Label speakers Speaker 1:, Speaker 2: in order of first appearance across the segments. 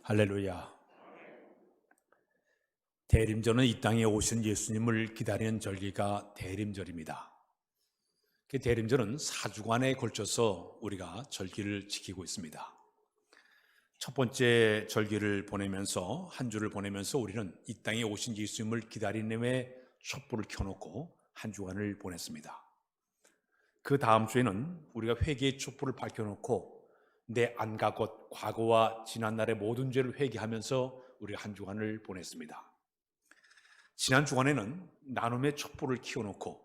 Speaker 1: 할렐루야. 대림절은 이 땅에 오신 예수님을 기다리는 절기가 대림절입니다. 그 대림절은 4주간에 걸쳐서 우리가 절기를 지키고 있습니다. 첫 번째 절기를 보내면서, 한 주를 보내면서 우리는 이 땅에 오신 예수님을 기다리는 촛불을 켜놓고 한 주간을 보냈습니다. 그 다음 주에는 우리가 회개의 촛불을 밝혀놓고 내 안과 것, 과거와 지난날의 모든 죄를 회개하면서 우리가 한 주간을 보냈습니다. 지난 주간에는 나눔의 촛불을 키워놓고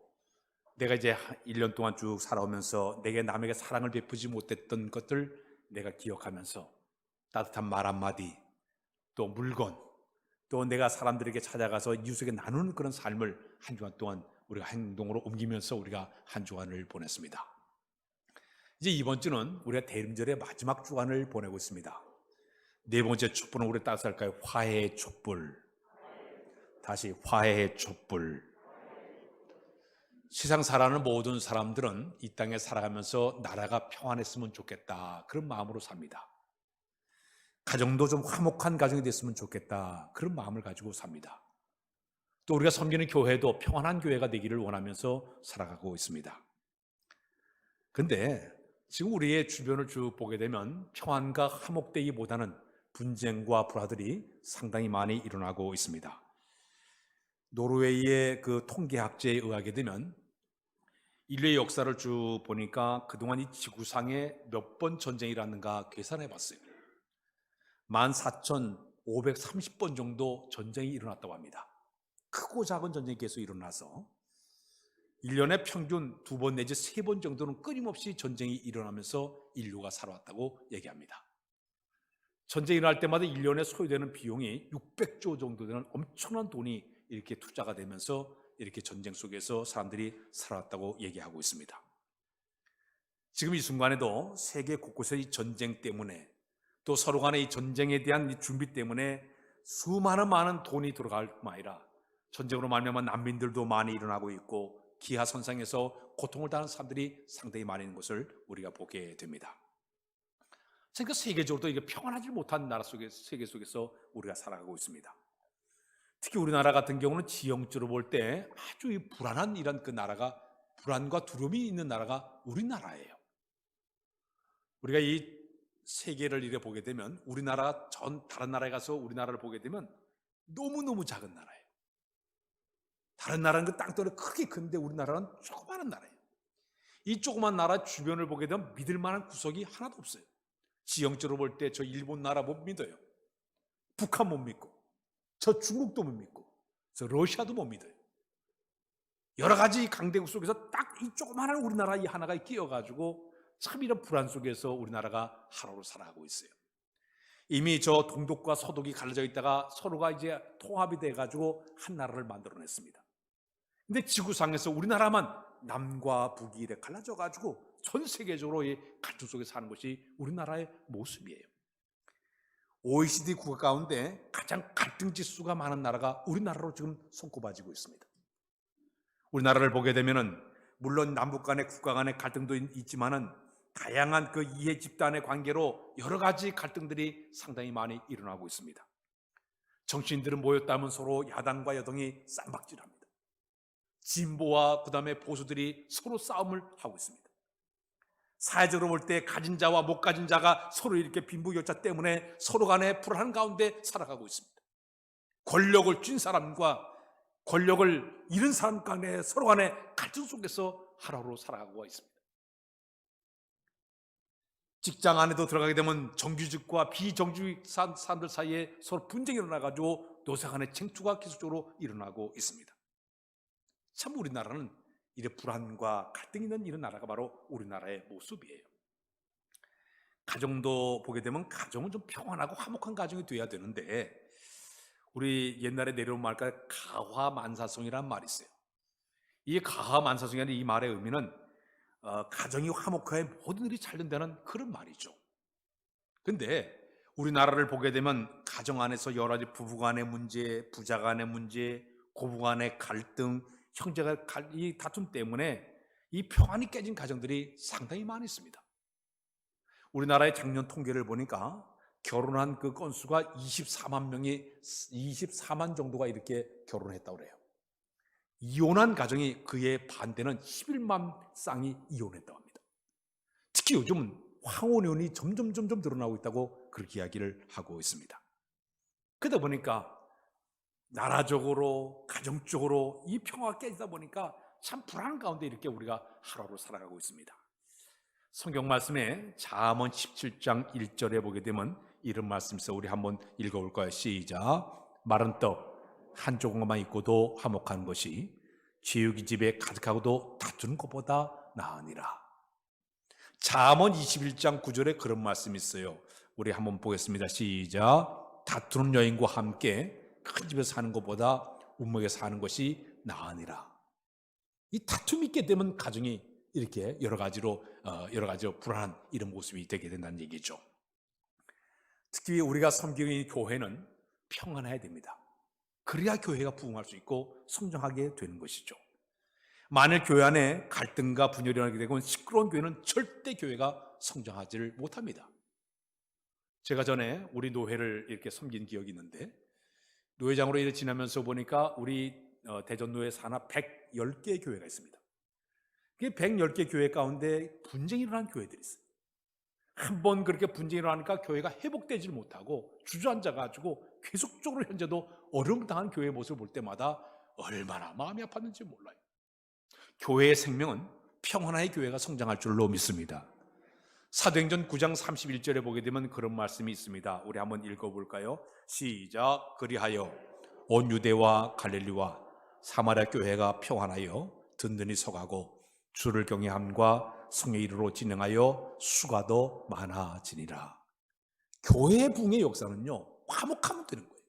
Speaker 1: 내가 이제 1년 동안 쭉 살아오면서 내게 남에게 사랑을 베푸지 못했던 것들 내가 기억하면서 따뜻한 말 한마디, 또 물건, 또 내가 사람들에게 찾아가서 이웃에게 나누는 그런 삶을 한 주간 동안 우리가 행동으로 옮기면서 우리가 한 주간을 보냈습니다. 이제 이번 주는 우리가 대림절의 마지막 주간을 보내고 있습니다. 네 번째 촛불은 우리 따뜻할까요? 화해의 촛불. 다시 화해의 촛불. 세상 살아가는 모든 사람들은 이 땅에 살아가면서 나라가 평안했으면 좋겠다, 그런 마음으로 삽니다. 가정도 좀 화목한 가정이 됐으면 좋겠다, 그런 마음을 가지고 삽니다. 또 우리가 섬기는 교회도 평안한 교회가 되기를 원하면서 살아가고 있습니다. 그런데 지금 우리의 주변을 쭉 보게 되면 평안과 화목되기보다는 분쟁과 불화들이 상당히 많이 일어나고 있습니다. 노르웨이의 그 통계학자에 의하게 되면 인류의 역사를 쭉 보니까 그동안 이 지구상에 몇 번 전쟁이 일어났는가 계산해 봤어요. 14,530번 정도 전쟁이 일어났다고 합니다. 크고 작은 전쟁이 계속 일어나서 1년에 평균 2번 내지 3번 정도는 끊임없이 전쟁이 일어나면서 인류가 살아왔다고 얘기합니다. 전쟁이 일어날 때마다 1년에 소요되는 비용이 600조 정도 되는 엄청난 돈이 이렇게 투자가 되면서 이렇게 전쟁 속에서 사람들이 살아왔다고 얘기하고 있습니다. 지금 이 순간에도 세계 곳곳의 이 전쟁 때문에 또 서로 간의 이 전쟁에 대한 이 준비 때문에 수많은 돈이 들어갈 뿐만 아니라 전쟁으로 말미암아 난민들도 많이 일어나고 있고 기하선상에서 고통을 당하는 사람들이 상당히 많이 있는 것을 우리가 보게 됩니다. 그러니까 세계적으로도 이게 평안하지 못한 나라 속에서, 세계 속에서 우리가 살아가고 있습니다. 특히 우리나라 같은 경우는 지형적으로 볼 때 아주 불안한 이런 그 나라가, 불안과 두려움이 있는 나라가 우리나라예요. 우리가 이 세계를 이래 보게 되면 우리나라가 다른 나라에 가서 우리나라를 보게 되면 너무너무 작은 나라예요. 다른 나라는 그 땅덩어리 크게 큰데 우리나라는 조그마한 나라예요. 이 조그만 나라 주변을 보게 되면 믿을 만한 구석이 하나도 없어요. 지형적으로 볼 때 저 일본 나라 못 믿어요. 북한 못 믿고, 저 중국도 못 믿고, 저 러시아도 못 믿어요. 여러 가지 강대국 속에서 딱 이 조그마한 우리나라 이 하나가 끼어가지고 참 이런 불안 속에서 우리나라가 하루를 살아가고 있어요. 이미 저 동독과 서독이 갈라져 있다가 서로가 이제 통합이 돼가지고 한 나라를 만들어냈습니다. 근데 지구상에서 우리나라만 남과 북이 이렇게 갈라져가지고 전 세계적으로 이 갈등 속에 사는 것이 우리나라의 모습이에요. OECD 국가 가운데 가장 갈등 지수가 많은 나라가 우리나라로 지금 손꼽아지고 있습니다. 우리나라를 보게 되면은 물론 남북 간의 국가 간의 갈등도 있지만은 다양한 그 이해 집단의 관계로 여러 가지 갈등들이 상당히 많이 일어나고 있습니다. 정치인들은 모였다면 서로 야당과 여당이 쌈박질합니다. 진보와 그다음에 보수들이 서로 싸움을 하고 있습니다. 사회적으로 볼 때 가진 자와 못 가진 자가 서로 이렇게 빈부격차 때문에 서로 간에 불안한 가운데 살아가고 있습니다. 권력을 쥔 사람과 권력을 잃은 사람 간에 서로 간에 갈등 속에서 하루하루 살아가고 있습니다. 직장 안에도 들어가게 되면 정규직과 비정규직 사람들 사이에 서로 분쟁이 일어나가지고 노사 간의 쟁투가 계속적으로 일어나고 있습니다. 참 우리나라는 이래 불안과 갈등이 있는 이런 나라가 바로 우리나라의 모습이에요. 가정도 보게 되면 가정은 좀 평안하고 화목한 가정이 돼야 되는데 우리 옛날에 내려온 말까 가화만사성이라는 말이 있어요. 이 가화만사성이라는 이 말의 의미는 가정이 화목해야 모든 일이 잘 된다는 그런 말이죠. 근데 우리나라를 보게 되면 가정 안에서 여러 가지 부부 간의 문제, 부자 간의 문제, 고부 간의 갈등, 형제가 이 다툼 때문에 이 평안이 깨진 가정들이 상당히 많이 있습니다. 우리나라의 작년 통계를 보니까 결혼한 그 건수가 24만 정도가 이렇게 결혼했다고 그래요. 이혼한 가정이 그의 반대는 11만 쌍이 이혼했다고 합니다. 특히 요즘은 황혼이혼이 점점 늘어나고 있다고 그렇게 이야기를 하고 있습니다. 그러다 보니까 나라적으로 가정적으로 이 평화가 깨지다 보니까 참 불안 가운데 이렇게 우리가 하루하루 살아가고 있습니다. 성경 말씀에 잠언 17장 1절에 보게 되면 이런 말씀 있어 우리 한번 읽어볼까요? 시작. 마른 떡 한 조각만 있고도 화목한 것이 지우기 집에 가득하고도 다투는 것보다 나으니라. 잠언 21장 9절에 그런 말씀이 있어요. 우리 한번 보겠습니다. 시작. 다투는 여인과 함께 큰 집에서 사는 것보다 우물에 사는 것이 나으니라. 이 다툼이 있게 되면 가정이 이렇게 여러 가지로 불안한 이런 모습이 되게 된다는 얘기죠. 특히 우리가 섬기는 교회는 평안해야 됩니다. 그래야 교회가 부흥할 수 있고 성장하게 되는 것이죠. 만일 교회 안에 갈등과 분열이 일어나게 되면 시끄러운 교회는 절대 교회가 성장하지를 못합니다. 제가 전에 우리 노회를 이렇게 섬긴 기억이 있는데 노회장으로 일을 지나면서 보니까 우리 대전노회 산하 110개 교회가 있습니다. 그 110개 교회 가운데 분쟁이 일어난 교회들이 있어요. 한번 그렇게 분쟁이 일어나니까 교회가 회복되질 못하고 주저앉아가지고 계속적으로 현재도 어려움당한 교회의 모습을 볼 때마다 얼마나 마음이 아팠는지 몰라요. 교회의 생명은 평안의 교회가 성장할 줄로 믿습니다. 사도행전 9장 31절에 보게 되면 그런 말씀이 있습니다. 우리 한번 읽어볼까요? 시작. 그리하여 온 유대와 갈릴리와 사마리아 교회가 평안하여 든든히 서가고 주를 경외함과 성의 이르로 진행하여 수가 더 많아지니라. 교회의 부흥의 역사는요, 화목하면 되는 거예요.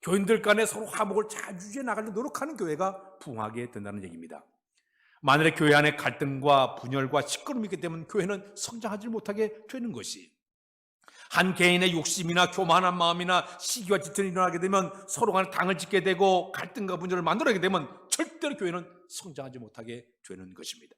Speaker 1: 교인들 간에 서로 화목을 잘 유지해 나가려고 노력하는 교회가 부흥하게 된다는 얘기입니다. 만일에 교회 안에 갈등과 분열과 시끄러움이 있기 때문에 교회는 성장하지 못하게 되는 것이, 한 개인의 욕심이나 교만한 마음이나 시기와 질투가 일어나게 되면 서로 간에 당을 짓게 되고 갈등과 분열을 만들어내게 되면 절대로 교회는 성장하지 못하게 되는 것입니다.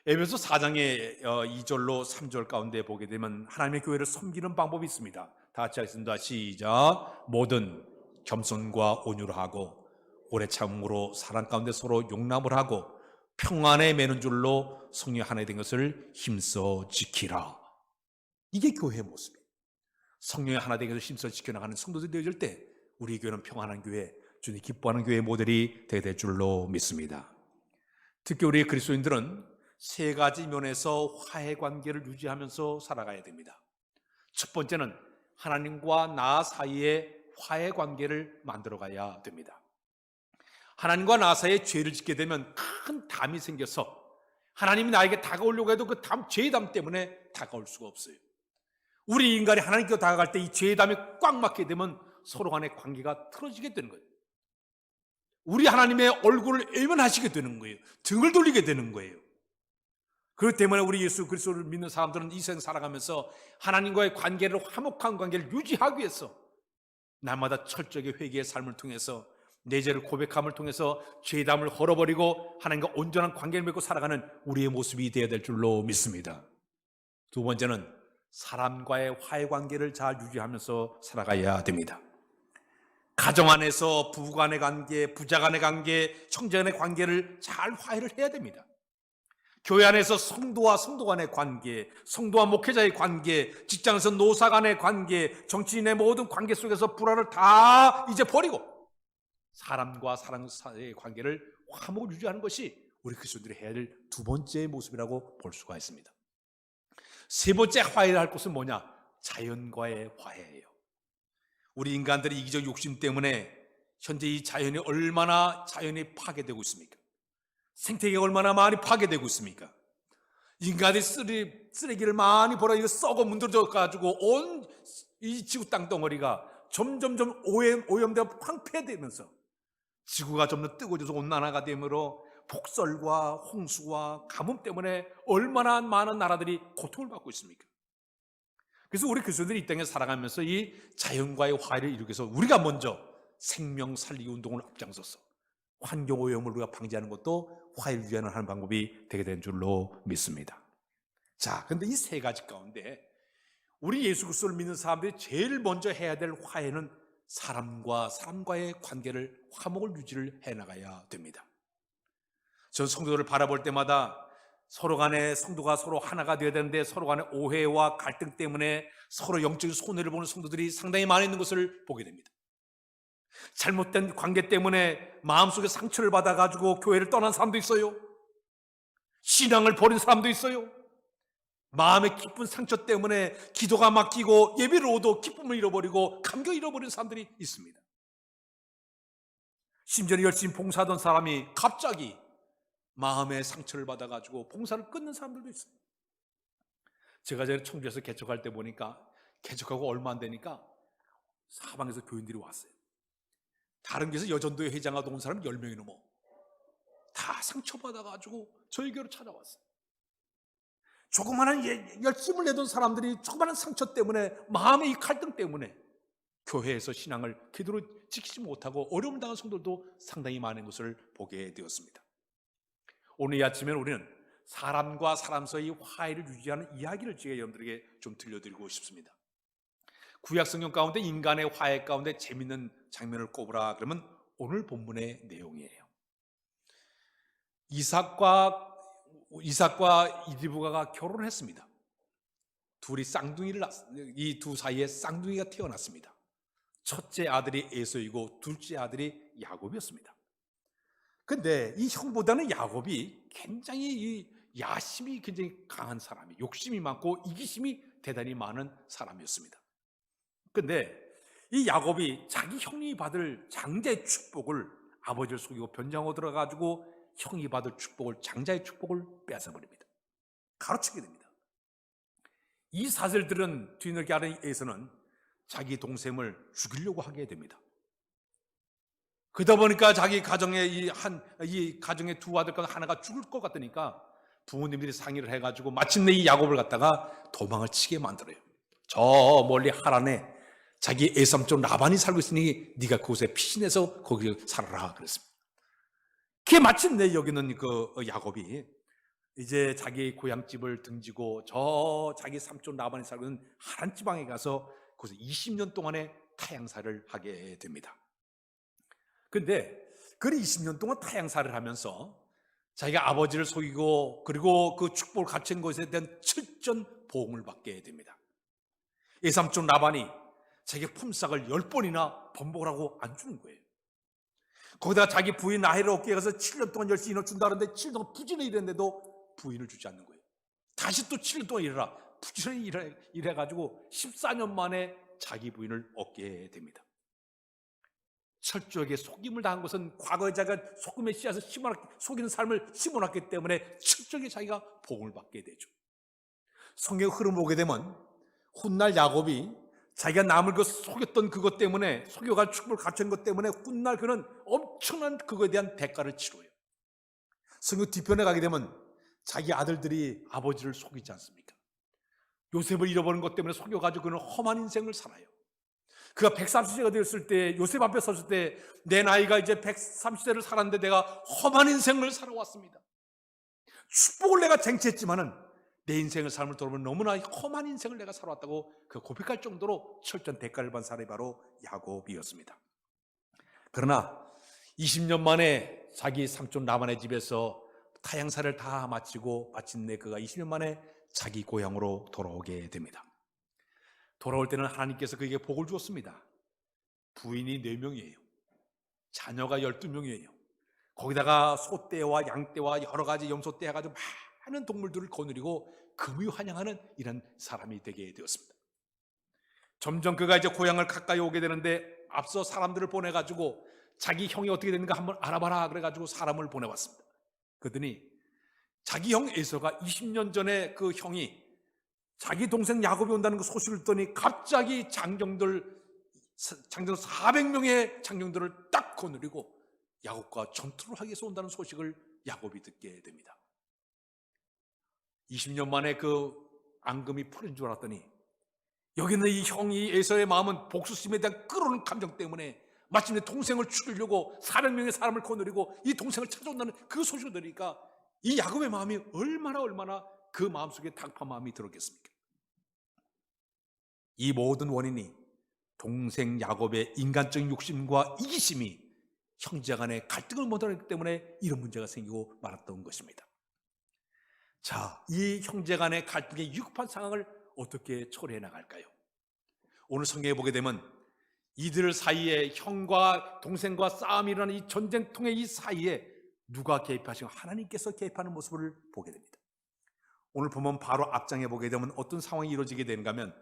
Speaker 1: 에베소 4장의 2절로 3절 가운데 보게 되면 하나님의 교회를 섬기는 방법이 있습니다. 다 같이 하겠습니다. 시작. 모든 겸손과 온유를 하고 오래 참음으로 사랑 가운데 서로 용납을 하고 평안에 매는 줄로 성령 하나 된 것을 힘써 지키라. 이게 교회의 모습이에요. 성령의 하나 된 것을 힘써 지켜나가는 성도들이 되어질 때 우리 교회는 평안한 교회, 주님 기뻐하는 교회의 모델이 되게 될 줄로 믿습니다. 특히 우리 그리스도인들은 세 가지 면에서 화해 관계를 유지하면서 살아가야 됩니다. 첫 번째는 하나님과 나 사이에 화해 관계를 만들어가야 됩니다. 하나님과 나 사이에 죄를 짓게 되면 큰 담이 생겨서 하나님이 나에게 다가오려고 해도 그 죄의 담 때문에 다가올 수가 없어요. 우리 인간이 하나님께 다가갈 때 이 죄의 담이 꽉 막히게 되면 서로 간의 관계가 틀어지게 되는 거예요. 우리 하나님의 얼굴을 외면하시게 되는 거예요. 등을 돌리게 되는 거예요. 그렇기 때문에 우리 예수 그리스도를 믿는 사람들은 이 세상 살아가면서 하나님과의 관계를, 화목한 관계를 유지하기 위해서 날마다 철저하게 회개의 삶을 통해서 내 죄를 고백함을 통해서 죄담을 헐어버리고 하나님과 온전한 관계를 맺고 살아가는 우리의 모습이 되어야 될 줄로 믿습니다. 두 번째는 사람과의 화해 관계를 잘 유지하면서 살아가야 됩니다. 가정 안에서 부부 간의 관계, 부자 간의 관계, 형제 간의 관계를 잘 화해를 해야 됩니다. 교회 안에서 성도와 성도 간의 관계, 성도와 목회자의 관계, 직장에서 노사 간의 관계, 정치인의 모든 관계 속에서 불화를 다 이제 버리고 사람과 사람 사이의 관계를 화목을 유지하는 것이 우리 그리스도인들이 해야 될 두 번째 모습이라고 볼 수가 있습니다. 세 번째 화해를 할 것은 뭐냐? 자연과의 화해예요. 우리 인간들의 이기적 욕심 때문에 현재 이 자연이 얼마나 파괴되고 있습니까? 생태계가 얼마나 많이 파괴되고 있습니까? 인간이 쓰레기를 많이 벌어지고 썩어 문드러져 가지고 온 이 지구 땅덩어리가 점점점 오염되고 황폐되면서 지구가 점점 뜨거워져서 온난화가 되므로 폭설과 홍수와 가뭄 때문에 얼마나 많은 나라들이 고통을 받고 있습니까? 그래서 우리 그리스도인들이 이 땅에 살아가면서 이 자연과의 화해를 이루기 위해서 우리가 먼저 생명 살리기 운동을 앞장서서 환경오염을 우리가 방지하는 것도 화해를 유지하는 하는 방법이 되게 된 줄로 믿습니다. 자, 그런데 이 세 가지 가운데 우리 예수 그리스도를 믿는 사람들이 제일 먼저 해야 될 화해는 사람과 사람과의 관계를 화목을 유지를 해나가야 됩니다. 전 성도들을 바라볼 때마다 서로 간에 성도가 서로 하나가 되어야 되는데 서로 간에 오해와 갈등 때문에 서로 영적인 손해를 보는 성도들이 상당히 많이 있는 것을 보게 됩니다. 잘못된 관계 때문에 마음속에 상처를 받아가지고 교회를 떠난 사람도 있어요. 신앙을 버린 사람도 있어요. 마음의 깊은 상처 때문에 기도가 막히고 예배를 오도 기쁨을 잃어버리고 감격을 잃어버린 사람들이 있습니다. 심지어 열심히 봉사하던 사람이 갑자기 마음의 상처를 받아가지고 봉사를 끊는 사람들도 있어요. 제가 전에 청주에서 개척할 때 보니까 개척하고 얼마 안 되니까 사방에서 교인들이 왔어요. 다른 교회에서 여전도회 회장하고 온 사람 10명이 넘어. 다 상처받아가지고 저희 교회로 찾아왔어요. 조그마한 열심을 내던 사람들이 조그마한 상처 때문에 마음의 이 갈등 때문에 교회에서 신앙을 제대로 지키지 못하고 어려움 당한 성도들도 상당히 많은 것을 보게 되었습니다. 오늘 이 아침에는 우리는 사람과 사람 사이 화해를 유지하는 이야기를 제가 여러분들에게 좀 들려드리고 싶습니다. 구약 성경 가운데 인간의 화해 가운데 재밌는 장면을 꼽으라 그러면 오늘 본문의 내용이에요. 이삭과 리브가가 결혼했습니다. 둘이 쌍둥이를 낳았습니다. 이 두 사이에 쌍둥이가 태어났습니다. 첫째 아들이 에서이고 둘째 아들이 야곱이었습니다. 근데 이 형보다는 야곱이 굉장히 야심이 굉장히 강한 사람이, 욕심이 많고 이기심이 대단히 많은 사람이었습니다. 근데 이 야곱이 자기 형이 받을 장자의 축복을 아버지를 속이고 변장하고 들어가지고 형이 받을 축복을, 장자의 축복을 뺏어버립니다. 가로채게 됩니다. 이 사실을 들은 뒤늦게 아는 에서는 자기 동생을 죽이려고 하게 됩니다. 그러다 보니까 자기 가정에 이 가정의 두 아들 가운데 하나가 죽을 것 같으니까 부모님들이 상의를 해가지고 마침내 이 야곱을 갖다가 도망을 치게 만들어요. 저 멀리 하란에 자기 애삼촌 라반이 살고 있으니 네가 그곳에 피신해서 거기 살아라 그랬습니다. 그게 마침내 여기는 그 야곱이 이제 자기 고향집을 등지고 저 자기 삼촌 라반이 살고 있는 하란 지방에 가서 거기서 20년 동안의 타향살을 하게 됩니다. 근데 그 20년 동안 타향살을 하면서 자기가 아버지를 속이고 그리고 그 축복을 갖춘 것에 대한 철저한 보응을 받게 됩니다. 예삼촌 라반이 자기 품삯을 10번이나 번복을 하고 안 주는 거예요. 거기다가 자기 부인 라헬을 얻기 위해서 7년 동안 열심히 일어준다는데 7년 동안 부지런히 일했는데도 부인을 주지 않는 거예요. 다시 또 7년 동안 일해라. 부지런히 일해가지고 14년 만에 자기 부인을 얻게 됩니다. 철저하게 속임을 당한 것은 과거에 자기가 속임의 씨앗을 속이는 삶을 심어놨기 때문에 철저하게 자기가 복을 받게 되죠. 성경 흐름 보게 되면 훗날 야곱이 자기가 남을 속였던 그것 때문에 속여가 축복을 갖춘 것 때문에 훗날 그는 엄청난 그거에 대한 대가를 치러요. 성경 뒤편에 가게 되면 자기 아들들이 아버지를 속이지 않습니까? 요셉을 잃어버린 것 때문에 속여가지고 그는 험한 인생을 살아요. 그가 130세가 되었을 때 요셉 앞에 섰을 때 내 나이가 이제 130세를 살았는데 내가 험한 인생을 살아왔습니다. 축복을 내가 쟁취했지만은 내 인생을 삶을 돌아보면 너무나 험한 인생을 내가 살아왔다고 그 고백할 정도로 철저한 대가를 받은 사람이 바로 야곱이었습니다. 그러나 20년 만에 자기 삼촌 라반의 집에서 타향살을 다 마치고 마침내 그가 20년 만에 자기 고향으로 돌아오게 됩니다. 돌아올 때는 하나님께서 그에게 복을 주었습니다. 부인이 4명이에요. 자녀가 12명이에요. 거기다가 소떼와 양떼와 여러 가지 염소떼 해가지고 많은 동물들을 거느리고 금이 환영하는 이런 사람이 되게 되었습니다. 점점 그가 이제 고향을 가까이 오게 되는데 앞서 사람들을 보내가지고 자기 형이 어떻게 되는가 한번 알아봐라 그래가지고 사람을 보내왔습니다. 그러더니 자기 형 에서가 20년 전에 그 형이 자기 동생 야곱이 온다는 그 소식을 듣더니 갑자기 장정들 400명의 장정들을 딱 거느리고 야곱과 전투를 하기 위해서 온다는 소식을 야곱이 듣게 됩니다. 20년 만에 그 앙금이 풀린 줄 알았더니 여기는 이 형이 에서의 마음은 복수심에 대한 끓어오는 감정 때문에 마침내 동생을 죽이려고 400명의 사람을 거느리고 이 동생을 찾아온다는 그 소식을 들으니까 이 야곱의 마음이 얼마나 그 마음속에 당파 마음이 들었겠습니까? 이 모든 원인이 동생 야곱의 인간적인 욕심과 이기심이 형제 간의 갈등을 못하기 때문에 이런 문제가 생기고 말았던 것입니다. 자, 이 형제 간의 갈등의 위급한 상황을 어떻게 처리해 나갈까요? 오늘 성경에 보게 되면 이들 사이에 형과 동생과 싸움이 일어나는 이 전쟁통의 이 사이에 누가 개입하시고 하나님께서 개입하는 모습을 보게 됩니다. 오늘 보면 바로 앞장에 보게 되면 어떤 상황이 이루어지게 되는가 하면,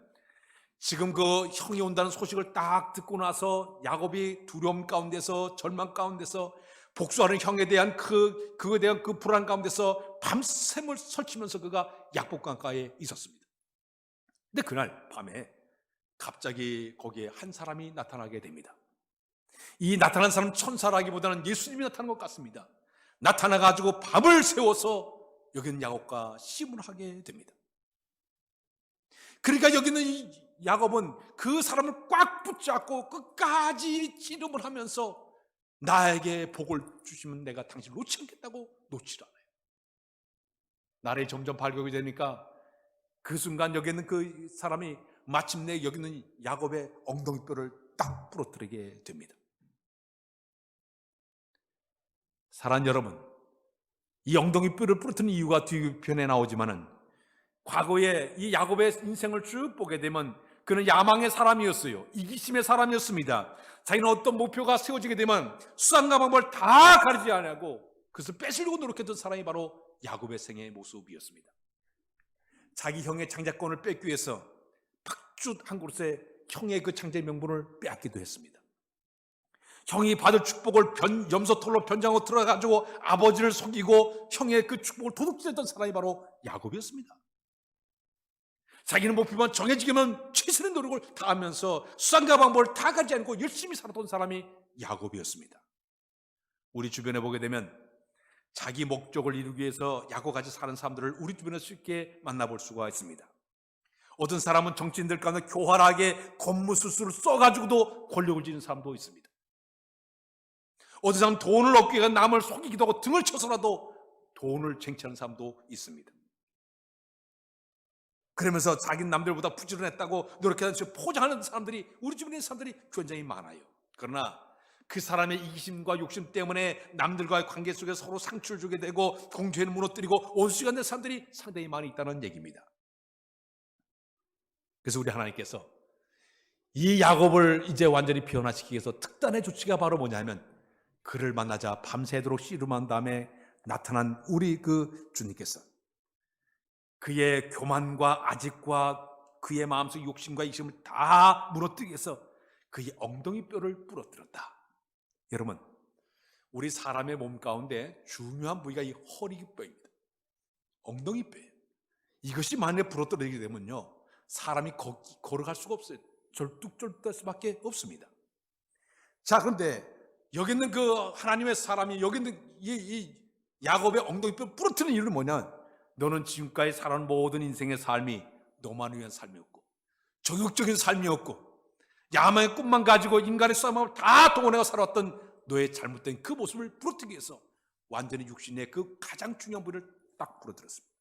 Speaker 1: 지금 그 형이 온다는 소식을 딱 듣고 나서 야곱이 두려움 가운데서, 절망 가운데서, 복수하는 형에 대한 그에 대한 그 불안 가운데서 밤샘을 설치면서 그가 약복강가에 있었습니다. 근데 그날 밤에 갑자기 거기에 한 사람이 나타나게 됩니다. 이 나타난 사람은 천사라기보다는 예수님이 나타난 것 같습니다. 나타나가지고 밤을 새워서 여기는 야곱과 시문을 하게 됩니다. 그러니까 여기는 이 야곱은 그 사람을 꽉 붙잡고 끝까지 씨름을 하면서 나에게 복을 주시면 내가 당신을 놓지 않겠다고 놓지를 않아요. 날이 점점 밝게 되니까 그 순간 여기 있는 그 사람이 마침내 여기 있는 야곱의 엉덩이뼈를 딱 부러뜨리게 됩니다. 사랑하는 여러분, 이 엉덩이뼈를 부러뜨리는 이유가 뒤편에 나오지만은, 과거에 이 야곱의 인생을 쭉 보게 되면 그는 야망의 사람이었어요. 이기심의 사람이었습니다. 자기는 어떤 목표가 세워지게 되면 수단과 방법을 다 가리지 않고 그것을 뺏으려고 노력했던 사람이 바로 야곱의 생애의 모습이었습니다. 자기 형의 장자권을 뺏기 위해서 팍주 한 곳에 형의 그 장자의 명분을 빼앗기도 했습니다. 형이 받을 축복을 염소털로 변장하고 들어가지고 아버지를 속이고 형의 그 축복을 도둑질했던 사람이 바로 야곱이었습니다. 자기는 목표만 정해지기만 최선의 노력을 다하면서 수단과 방법을 다 가지 않고 열심히 살았던 사람이 야곱이었습니다. 우리 주변에 보게 되면 자기 목적을 이루기 위해서 야곱같이 사는 사람들을 우리 주변에 쉽게 만나볼 수가 있습니다. 어떤 사람은 정치인들 가운데 교활하게 권무술수를 써가지고도 권력을 지닌 사람도 있습니다. 어떤 사람은 돈을 얻기 위해 남을 속이기도 하고 등을 쳐서라도 돈을 쟁취하는 사람도 있습니다. 그러면서 자기는 남들보다 부지런했다고 노력해서 포장하는 사람들이, 우리 주변에 있는 사람들이 굉장히 많아요. 그러나 그 사람의 이기심과 욕심 때문에 남들과의 관계 속에서 서로 상처를 주게 되고 공존을 무너뜨리고 원수가 된 사람들이 상당히 많이 있다는 얘기입니다. 그래서 우리 하나님께서 이 야곱을 이제 완전히 변화시키기 위해서 특단의 조치가 바로 뭐냐면, 그를 만나자 밤새도록 씨름한 다음에 나타난 우리 그 주님께서 그의 교만과 아직과 그의 마음속 욕심과 이심을 다 무너뜨리기 위해서 그의 엉덩이뼈를 부러뜨렸다. 여러분, 우리 사람의 몸 가운데 중요한 부위가 이 허리뼈입니다. 엉덩이뼈예요. 이것이 만약에 부러뜨리게 되면요, 사람이 걸어갈 수가 없어요. 절뚝절뚝할 수밖에 없습니다. 자, 그런데 여기 있는 그 하나님의 사람이, 여기 있는 이 야곱의 엉덩이뼈 부러뜨리는 이유는 뭐냐? 너는 지금까지 살아온 모든 인생의 삶이 너만을 위한 삶이었고, 정욕적인 삶이었고, 야망의 꿈만 가지고 인간의 싸움을 다 동원해서 살아왔던 너의 잘못된 그 모습을 부러뜨리기 위해서 완전히 육신의 그 가장 중요한 부위를 딱 부러뜨렸습니다.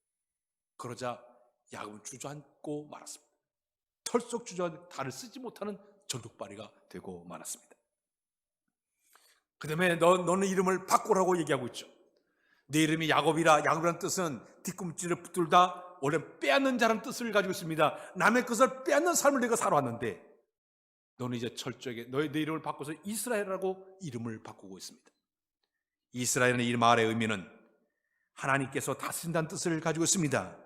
Speaker 1: 그러자 야곱은 주저앉고 말았습니다. 털썩 주저앉고 달을 쓰지 못하는 절뚝발이가 되고 말았습니다. 그 다음에 너는 이름을 바꾸라고 얘기하고 있죠. 내 이름이 야곱이라. 야곱이라는 뜻은 뒤꿈치를 붙들다, 원래 빼앗는 자라는 뜻을 가지고 있습니다. 남의 것을 빼앗는 삶을 내가 살아왔는데 너는 이제 철저하게 내 이름을 바꿔서 이스라엘이라고 이름을 바꾸고 있습니다. 이스라엘은 이 말의 의미는 하나님께서 다스린다는 뜻을 가지고 있습니다.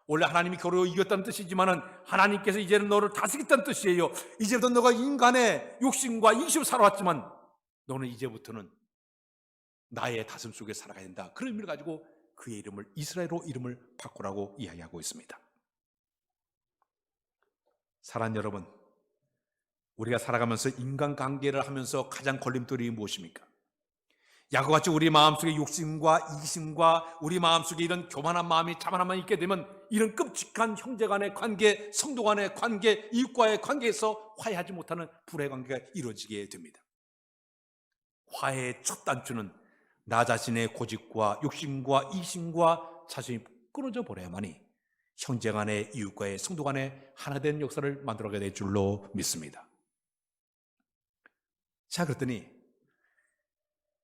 Speaker 1: 원래 하나님이 겨루 이겼다는 뜻이지만은 하나님께서 이제는 너를 다스리겠다는 뜻이에요. 이제부터 너가 인간의 욕심과 이기심을 살아왔지만 너는 이제부터는 나의 다슴 속에 살아가야 된다. 그런 의미를 가지고 그의 이름을 이스라엘로 이름을 바꾸라고 이야기하고 있습니다. 사랑하는 여러분, 우리가 살아가면서 인간관계를 하면서 가장 걸림돌이 무엇입니까? 야곱같이 우리 마음속에 욕심과 이기심과 우리 마음속에 이런 교만한 마음이, 자만한 마음이 있게 되면 이런 끔찍한 형제간의 관계, 성도 간의 관계, 이웃과의 관계에서 화해하지 못하는 불화의 관계가 이루어지게 됩니다. 화해의 첫 단추는 나 자신의 고집과 욕심과 이기심과 자신이 끊어져 버려야만이 형제 간의, 이웃과의, 성도 간의 하나 된 역사를 만들어가게 될 줄로 믿습니다. 자, 그랬더니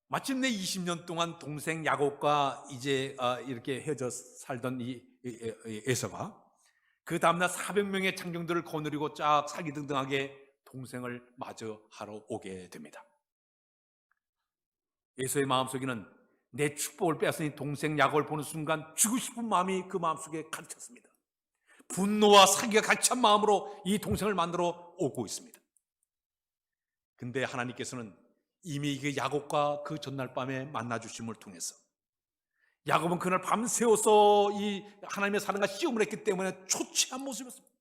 Speaker 1: 마침내 20년 동안 동생 야곱과 이제 이렇게 헤어져 살던 이 에서가 그 다음날 400명의 장정들을 거느리고 쫙 사기등등하게 동생을 마주하러 오게 됩니다. 에서의 마음속에는 내 축복을 빼앗으니 동생 야곱을 보는 순간 죽고 싶은 마음이 그 마음속에 가득 찼습니다. 분노와 사기가 같이 한 마음으로 이 동생을 만들어 오고 있습니다. 근데 하나님께서는 이미 그 야곱과 그 전날 밤에 만나주심을 통해서 야곱은 그날 밤새워서 이 하나님의 사랑과 씨름을 했기 때문에 초췌한 모습이었습니다.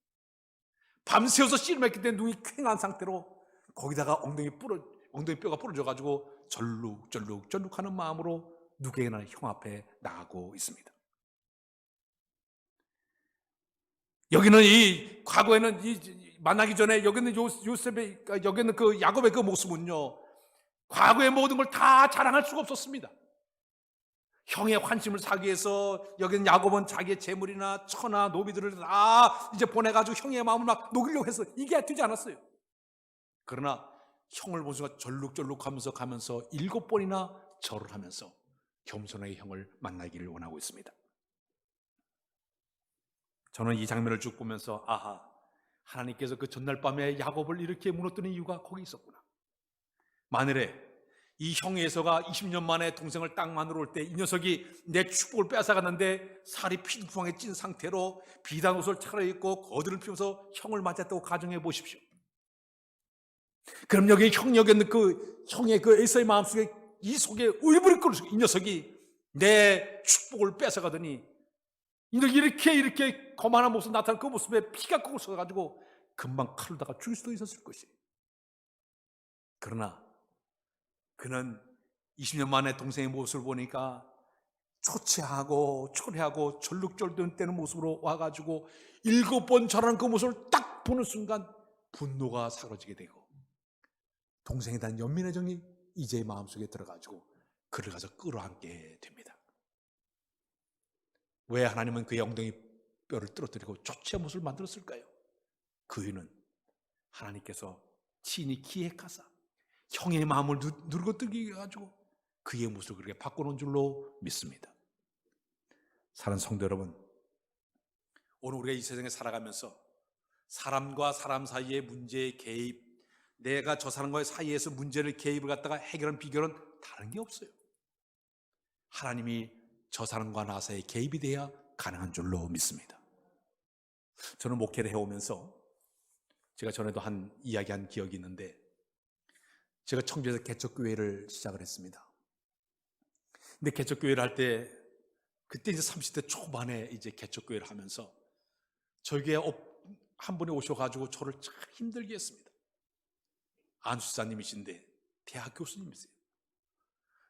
Speaker 1: 밤새워서 씨름을 했기 때문에 눈이 퀭한 상태로 거기다가 엉덩이 뼈가 부러져가지고 절룩하는 마음으로 누구에게나 형 앞에 나가고 있습니다. 여기는 이 과거에는 만나기 전에 여기는 요셉의, 여기는 그 야곱의 그 모습은요, 과거의 모든 걸 다 자랑할 수가 없었습니다. 형의 환심을 사기 위해서 여기는 야곱은 자기의 재물이나 처나 노비들을 다 이제 보내가지고 형의 마음을 막 녹이려고 해서 이게 되지 않았어요. 그러나 형을 본 순간 절룩하면서 가면서 7번이나 절을 하면서 겸손하게 형을 만나기를 원하고 있습니다. 저는 이 장면을 쭉 보면서 아하, 하나님께서 그 전날 밤에 야곱을 이렇게 무너뜨린 이유가 거기 있었구나. 만일에 이 형 에서가 20년 만에 동생을 딱 만나러 올 때 이 녀석이 내 축복을 빼앗아갔는데 살이 피부방에 찐 상태로 비단 옷을 차려입고 거들을 피우면서 형을 맞았다고 가정해 보십시오. 그럼 여기 여기는 그 형의 그 에서의 마음속에 이 속에 울부짖 끓을 이 녀석이 내 축복을 뺏어가더니 이렇게 거만한 모습 나타난 그 모습에 피가 kok을 쏟아가지고 금방 칼로 다가 죽일 수도 있었을 것이에요. 그러나 그는 20년 만에 동생의 모습을 보니까 초췌하고 초래하고 절룩절룩대는 모습으로 와가지고 7번 절하는 그 모습을 딱 보는 순간 분노가 사라지게 되고 동생에 대한 연민의 정이 이제 마음속에 들어가지고 그를 가서 끌어안게 됩니다. 왜 하나님은 그의 엉덩이 뼈를 떨어뜨리고 초췌한 모습을 만들었을까요? 그 이유는 하나님께서 친히 기획하사 형의 마음을 누르고 뜨게 해가지고 그의 모습을 그렇게 바꿔놓은 줄로 믿습니다. 사랑하는 성도 여러분, 오늘 우리가 이 세상에 살아가면서 사람과 사람 사이의 문제의 개입, 내가 저 사람과의 사이에서 문제를 개입을 갖다가 해결한 비결은 다른 게 없어요. 하나님이 저 사람과 나 사이에 개입이 돼야 가능한 줄로 믿습니다. 저는 목회를 해오면서 제가 전에도 이야기한 기억이 있는데 제가 청주에서 개척교회를 시작을 했습니다. 근데 개척교회를 할 때 그때 이제 30대 초반에 이제 개척교회를 하면서 저희 교회에 한 분이 오셔가지고 저를 참 힘들게 했습니다. 안수사님이신데 대학 교수님이세요.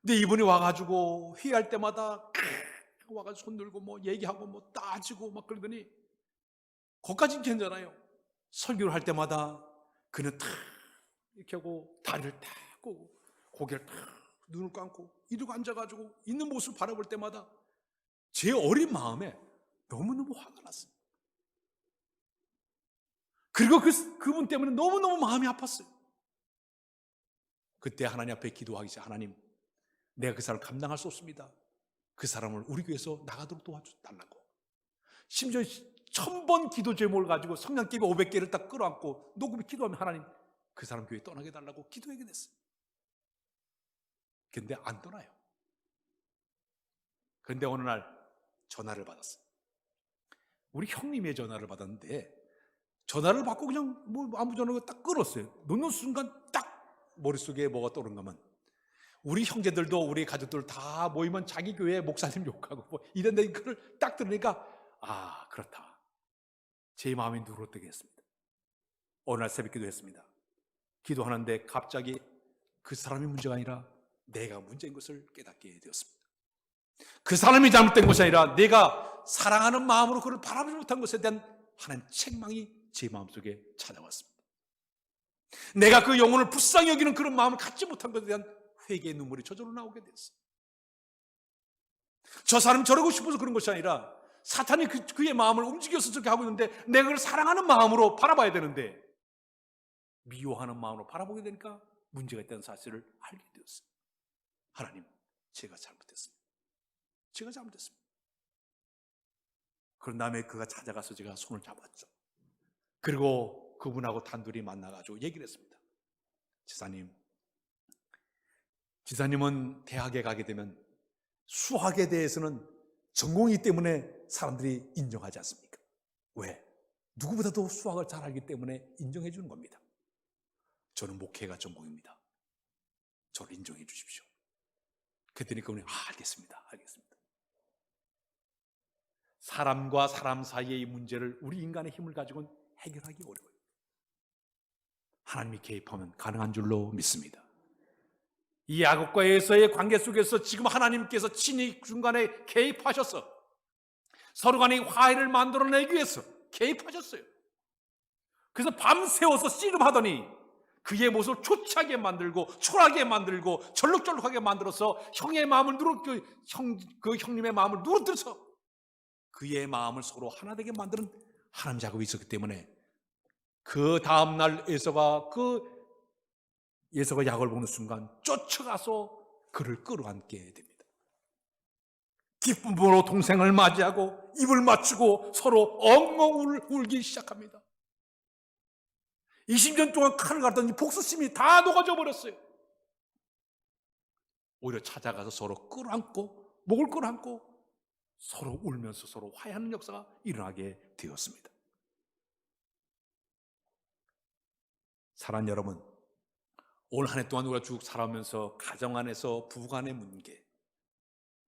Speaker 1: 근데 이분이 와가지고 회의할 때마다 와가지고 손 들고 뭐 얘기하고 뭐 따지고 막 그러더니 거기까지는 괜찮아요. 설교를 할 때마다 그는 탁 이렇게 하고 다리를 탁 꼬고 고개를 탁 눈을 감고 이러고 앉아가지고 있는 모습을 바라볼 때마다 제 어린 마음에 너무너무 화가 났어요. 그리고 그분 때문에 너무너무 마음이 아팠어요. 그때 하나님 앞에 기도하기 시작. 하나님, 내가 그 사람을 감당할 수 없습니다. 그 사람을 우리 교회에서 나가도록 도와달라고. 심지어 1000번 기도 제목을 가지고 성냥개비 500개를 딱 끌어안고 녹음이 기도하면 하나님 그 사람 교회 떠나게 달라고 기도하게 됐어요. 근데 안 떠나요. 그런데 어느 날 전화를 받았어요. 우리 형님의 전화를 받았는데 전화를 받고 그냥 뭐 아무 전화가 딱 끊었어요. 놓는 순간 딱 머릿속에 뭐가 떠오른가면 우리 형제들도 우리 가족들 다 모이면 자기 교회 목사님 욕하고 뭐 이런데 그걸 딱 들으니까 아 그렇다. 제 마음이 누그러뜨게 했습니다. 어느 날 새벽 기도했습니다. 기도하는데 갑자기 그 사람이 문제가 아니라 내가 문제인 것을 깨닫게 되었습니다. 그 사람이 잘못된 것이 아니라 내가 사랑하는 마음으로 그를 바라보지 못한 것에 대한 하나님 책망이 제 마음속에 찾아왔습니다. 내가 그 영혼을 불쌍히 여기는 그런 마음을 갖지 못한 것에 대한 회개의 눈물이 저절로 나오게 됐어요. 저 사람 저러고 싶어서 그런 것이 아니라 사탄이 그의 마음을 움직여서 저렇게 하고 있는데 내가 그걸 사랑하는 마음으로 바라봐야 되는데 미워하는 마음으로 바라보게 되니까 문제가 있다는 사실을 알게 되었어요. 하나님, 제가 잘못했습니다. 제가 잘못했습니다. 그런 다음에 그가 찾아가서 제가 손을 잡았죠. 그리고 그분하고 단둘이 만나가지고 얘기를 했습니다. 지사님은 대학에 가게 되면 수학에 대해서는 전공이기 때문에 사람들이 인정하지 않습니까? 왜? 누구보다도 수학을 잘 알기 때문에 인정해 주는 겁니다. 저는 목회가 전공입니다. 저를 인정해 주십시오. 그랬더니 그분이 알겠습니다. 사람과 사람 사이의 문제를 우리 인간의 힘을 가지고는 해결하기 어려워요. 하나님이 개입하면 가능한 줄로 믿습니다. 이 야곱과 에서의 관계 속에서 지금 하나님께서 친히 중간에 개입하셔서 서로 간의 화해를 만들어내기 위해서 개입하셨어요. 그래서 밤새워서 씨름하더니 그의 모습을 초췌하게 만들고 초라하게 만들고 절룩절룩하게 만들어서 형의 마음을 형님의 마음을 누르뜨려서 그의 마음을 서로 하나 되게 만드는 하나님 작업이 있었기 때문에 그 다음날 에서가 야곱을 보는 순간 쫓아가서 그를 끌어안게 됩니다. 기쁨으로 동생을 맞이하고 입을 맞추고 서로 엉엉 울기 시작합니다. 20년 동안 칼을 갈던 복수심이 다 녹아져 버렸어요. 오히려 찾아가서 서로 끌어안고 목을 끌어안고 서로 울면서 서로 화해하는 역사가 일어나게 되었습니다. 사랑하는 여러분, 올 한 해 동안 우리가 쭉 살아오면서 가정 안에서 부부 간의 문제,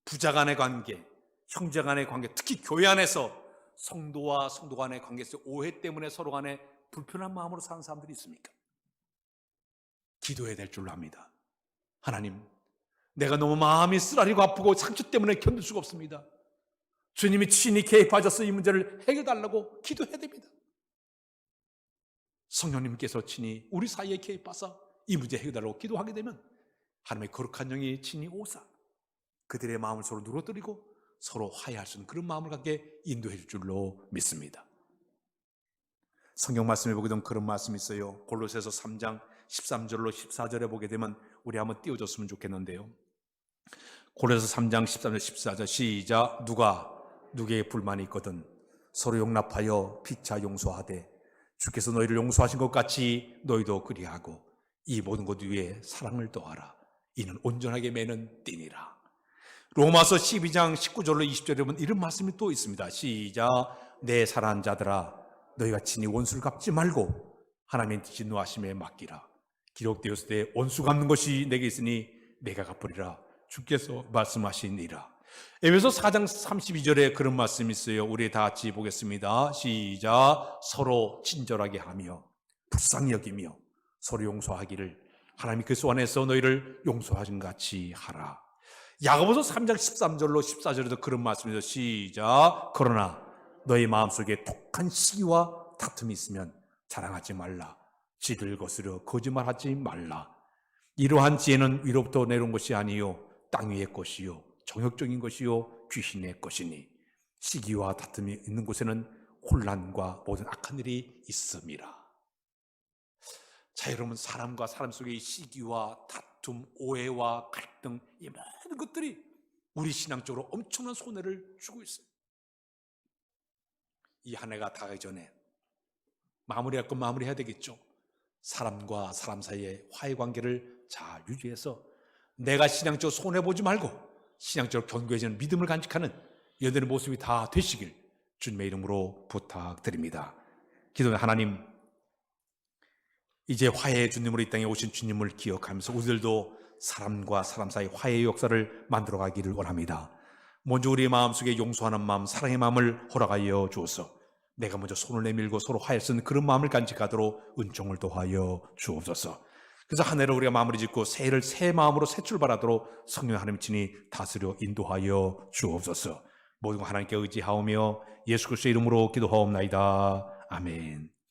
Speaker 1: 부자 간의 관계, 형제 간의 관계, 특히 교회 안에서 성도와 성도 간의 관계에서 오해 때문에 서로 간에 불편한 마음으로 사는 사람들이 있습니까? 기도해야 될 줄로 압니다. 하나님, 내가 너무 마음이 쓰라리고 아프고 상처 때문에 견딜 수가 없습니다. 주님이 친히 개입하셔서 이 문제를 해결해달라고 기도해야 됩니다. 성령님께서 친히 우리 사이에 개입하사 이 문제 해결해달라고 기도하게 되면 하나님의 거룩한 영이 친히 오사 그들의 마음을 서로 누러뜨리고 서로 화해할 수 있는 그런 마음을 갖게 인도해 줄 줄로 믿습니다. 성경 말씀에 보게 되면 그런 말씀이 있어요. 골로새서 3장 13절로 14절에 보게 되면 우리 한번 띄워줬으면 좋겠는데요. 골로새서 3장 13절 14절 시작. 누가 누구에게 불만이 있거든 서로 용납하여 피차 용서하되 주께서 너희를 용서하신 것 같이 너희도 그리하고 이 모든 것 위에 사랑을 더하라. 이는 온전하게 매는 띠니라. 로마서 12장 19절로 20절에 보면 이런 말씀이 또 있습니다. 시작. 내 사랑하는 자들아 너희가 친히 원수를 갚지 말고 하나님의 진노하심에 맡기라. 기록되었을 때 원수 갚는 것이 내게 있으니 내가 갚으리라. 주께서 말씀하시니라. 에베소 4장 32절에 그런 말씀이 있어요. 우리 다 같이 보겠습니다. 시작. 서로 친절하게 하며 불쌍히 여기며 서로 용서하기를 하나님이 그리스도 안에서 너희를 용서하신 같이 하라. 야고보서 3장 13절로 14절에도 그런 말씀이 있어요. 시작. 그러나 너희 마음속에 독한 시기와 다툼이 있으면 자랑하지 말라. 지들 거스려 거짓말하지 말라. 이러한 지혜는 위로부터 내려온 것이 아니요 땅 위의 것이요 정욕적인 것이요 귀신의 것이니 시기와 다툼이 있는 곳에는 혼란과 모든 악한 일이 있음이라. 자, 여러분, 사람과 사람 속의 시기와 다툼, 오해와 갈등, 이 모든 것들이 우리 신앙적으로 엄청난 손해를 주고 있어요. 이 한 해가 다 가기 전에 마무리할 건 마무리해야 되겠죠. 사람과 사람 사이의 화해 관계를 잘 유지해서 내가 신앙적으로 손해보지 말고 신앙적으로 견고해지는 믿음을 간직하는 여러분의 모습이 다 되시길 주님의 이름으로 부탁드립니다. 기도는 하나님, 이제 화해의 주님으로 이 땅에 오신 주님을 기억하면서 우리들도 사람과 사람 사이 화해의 역사를 만들어가기를 원합니다. 먼저 우리의 마음속에 용서하는 마음, 사랑의 마음을 허락하여 주옵소서. 내가 먼저 손을 내밀고 서로 화해할 수 있는 그런 마음을 간직하도록 은총을 더하여 주옵소서. 그래서 한 해를 우리가 마무리 짓고 새해를 새 마음으로 새 출발하도록 성령 하나님 친히 다스려 인도하여 주옵소서. 모든 거 하나님께 의지하오며 예수 그리스도의 이름으로 기도하옵나이다. 아멘.